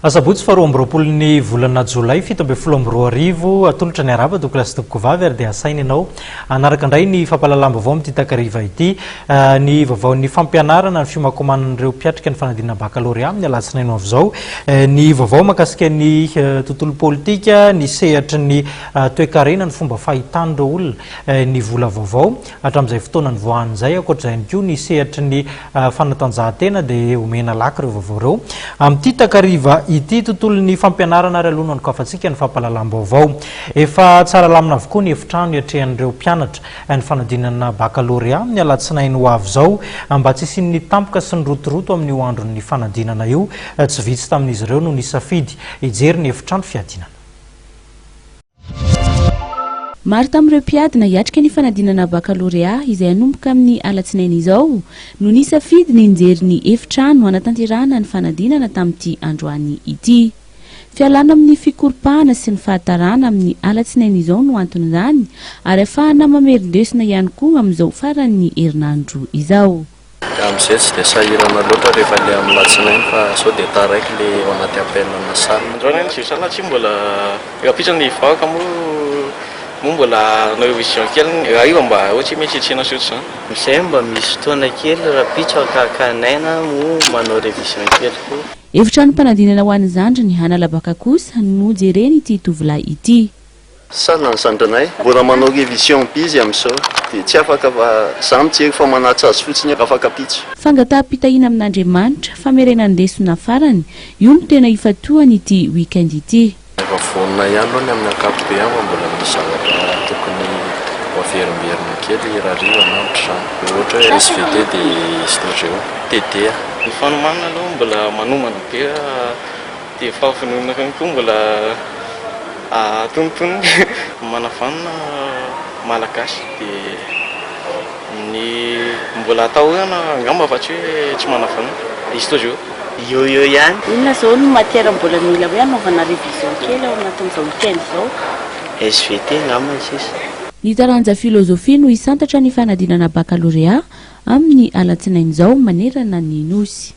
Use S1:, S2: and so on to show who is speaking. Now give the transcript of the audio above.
S1: Asabotsy faharoa amby roapolo ny volana Jolay 7 atolotra ny araba Douglas Tokovavy ary dia asaina ianao anaraka indray ny fampahalalam-baovao amin'ity takariva ity ny vaovaon'ny fampianarana ny fimakomanan'ireo mpiatrika ny fanadinana baccalauréat amin'ny alatsinainy avy izao ny vaovao mahakasika ny tontolo politika ny sehatry ny toe-karena ny fomba fahitan'ireo olona ny vola vaovao hatramin'izay fotoana ny voahan'izay ankoatr'izay ihany koa ny sehatry ny fanatanjahantena dia omena lako ireo vaovao ireo amin'ity takariva ity tontolo ny fampianarana ary aloha no kafatsika ny fampahalalam-baovao efa tsara lamina avokoa ny efitrano iatrehan'ireo mpianatra ny fanadinana baccalauréat amin'ny alatsinainy ho avy izao mba tsy isian'ny tampoka sy ny rotoroto amin'ny ho andron'ny fanadinana io tsy vitsy tamin'izy ireo no nisafidy hijery ny efitrano fiadinana.
S2: Maro tamin'ireo mpiadina hiatrika ny fanadinana baccalauréat izay hanomboka amin'ny alatsinainy izao no nisafidy ny nijery ny efitrano hanatanterahana ny fanadinana tamin'ity androany ity. Fialana amin'ny fikoropahana sy ny fahatarana amin'ny alatsinainy izao no anton'izany ary ahafahana mamerindesina ihany koa amin'izao faran'ny herinandro izao.
S3: Amin'izay tsy dia sahirana loatra rehefa ilay amin'ny alatsinainy fa sao dia taraiky ilay ao anaty ampianarana sary. Androany ny sala tsy mbola rapitrany ny vahoaka mbola no vision kely raha io mba ohatry mihitsitsina sotra izany.
S4: Izay mba misy fotoana kely rapitra kakanaina mo manao revision kely koa.
S2: Efitrano mpanadinana ho an'ny zandriny hanalabaka kosa no jereny ity tovolahy ity.
S5: Sala ny zandrinay mbola manao revision bizy amin'izao dia tsy afaka za mijery fa manatsa azy fotsiny afaka pitso.
S2: Fangataham-pitahina amin'Andriamanitra famerenandesona farany io no tena ifatohany ity weekend ity.
S3: Efa vonona ihany aloha ny amin'ny ankapobeny mbola misy zavatra tokony hoaverimberina kely rariva na trano. Ohatra hoe SVT dia STGO, TDA.
S6: Ny fanomanana aloha mbola manomana be dia fahafanonana koa mbola tontonony manavanana malagasy dia ny mbola atahorana angamba fa tsy hoe tsy manavanana STGO.
S4: Io ihany.
S7: Inona zao no matière mbola mila hoe anaovana révision kely ao anatin'izao weekend zao?
S4: SVT ngamba sisa.
S2: Ny taranja filozofia no isantatra ny fanadinana baccalauréat amin'ny alatsinainy izao manerana ny nosy.